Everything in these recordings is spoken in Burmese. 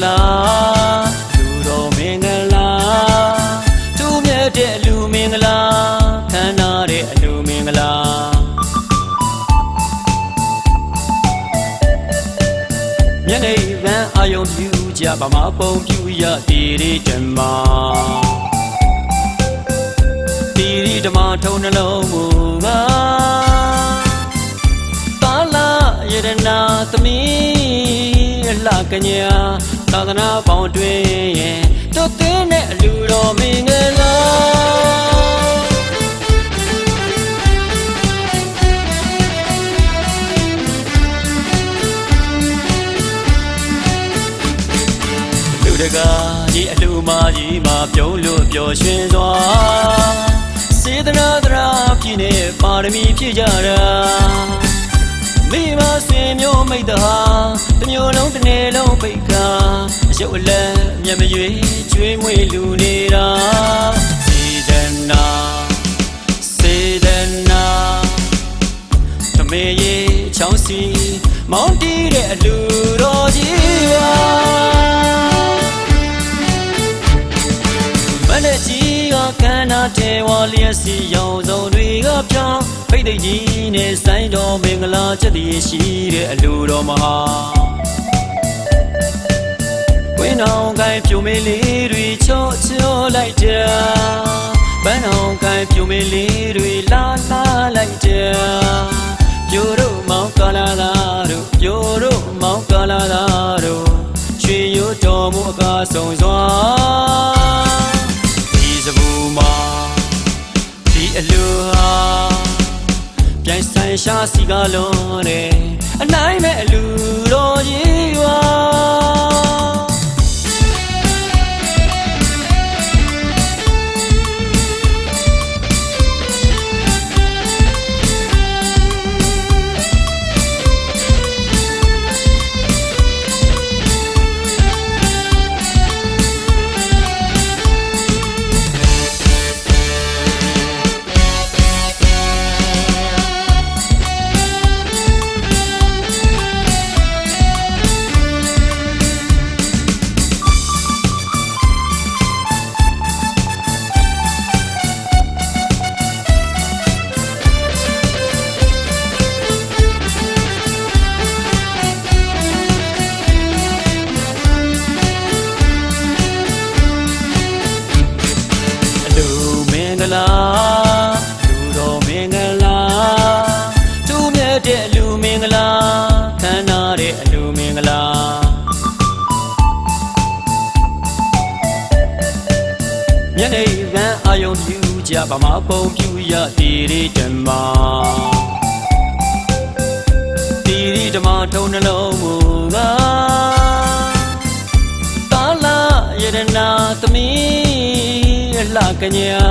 လာလူတော်မင်္ဂလာသူမြတ်တဲ့အလူမင်္ဂလာခမ်းနားတဲ့အလူမင်္ဂလာမျက်နှာပန်းအာယုံပြူကြပါမပုံပြူရတီရီဓမ္မတီရီဓမ္မထုံနှလုံးမူကားသာလာယရနာသမီးလှကညာသာသနာပေါင်းတွင်ရဲ့တို့သင်းတဲ့အလူတော်မင်္ဂလာတကားကြီးအလူမကြီးမှာပြုံးလို့ပျော်ရွှင်စွာစေတနာတရာပြည့်နေပါရမီဖြည့်ကြတာမိမဆွေမျိုးမိတ်တဟာတမျိုးလုံးတစ်နေ့လုံးပိတ်ကားအယုတ်အလန်းမျက်မရွေကျွေးမွေလူနေတာစေတနာတမေရေချောင်းစီမောင်းတီးတဲ့အလူတော်ကြီးပါမနဲ့ကြီးကကန်းနာတဲဝါလျက်စီရောင်စုံတွေကဖြောင်းဖိတ်သိကြီးနဲ့ဆိုင်တော်မင်္ဂလာချက်တည်းရှိတဲ့အလူတော်မဟာဝင်းအောင်ကိုင်းပြိုမေးလေးတွေချောလိုက်တယ်ပန်းအောင်ကိုင်းပြိုမေးလေးတွေလာလိုက်တယ်ပြိုတို့မောင်ကလာသာတို့ပြိုတို့မောင်ကလာသာတို့ရွှေရိုးတော်မူအကားဆုံးစွာဒီအလူဟာပြန်ဆိုင်ရှာစီကလုံးတယ်အနိုင်မဲ့အလူတော်ကြီးပါလာလူတော်မင်္ဂလာသူမြတ်တဲ့အလူမင်္ဂလာခမ်းနားတဲ့အလူမင်္ဂလာမျက်နှာပန်းအာယုံပြူကြပါမပုံပြူရတီရီဓမ္မတီရီဓမ္မထုံနှလုံးမူကားသာလာယရနာသမီးလှကညာ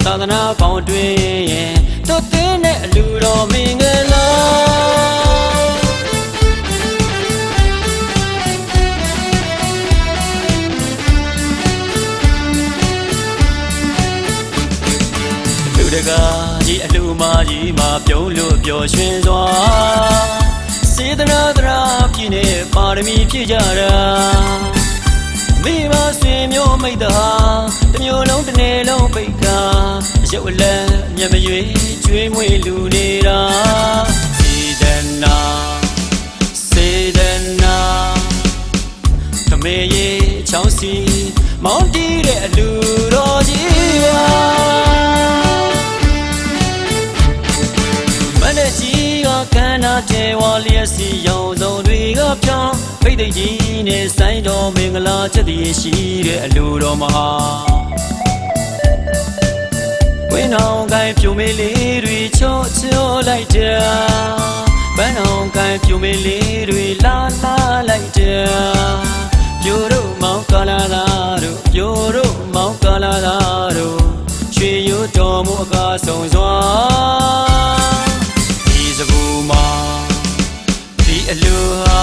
သာသနာပေါင်းတွင်ရဲ့တို့သင်းတဲ့အလူတော်မင်္ဂလာလူတကားကြီးအလူမကြီးမှာပြုံးလို့ပျော်ရွှင်စွာစေတနာတရာပြည့်နေပါရမီဖြည့်ကြတာမိမဆွေမျိုးမိတ်တဟာတမျိုးလုံးတစ်နေ့လုံးပိတ်ကားအယုတ်အလန်းမျက်မရွေကျွေးမွေလူနေတာစေတနာတမေရေချောင်းစီမောင်းတီးတဲ့အလူတော်ကြီးပါမနဲ့ကြီးကကန်းနာတဲဝါလျက်စီရောင်စုံတွေကဖြောင်းဖိတ်သိကြီးနဲ့ဆိုင်တော်မင်္ဂလာချက်တည်းရှိတဲ့အလူတော်မဟာဝင်းအောင်ကိုင်းပြိုမေးလေးတွေချောလိုက်တယ်ပန်းအောင်ကိုင်းပြိုမေးလေးတွေလာလိုက်တယ်ပြိုတို့မောင်ကလာသာတို့ပြိုတို့မောင်ကလာသာတို့ရွှေရိုးတော်မူအကားဆုံးစွာဒီစပူမှာဒီအလူဟာ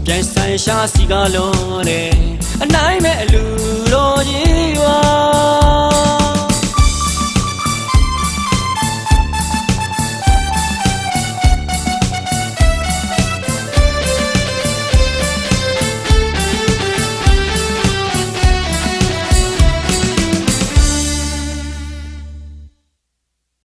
ပြန်ဆိုင်ရှာစီကလုံးတယ်အနိုင်မဲ့အလူ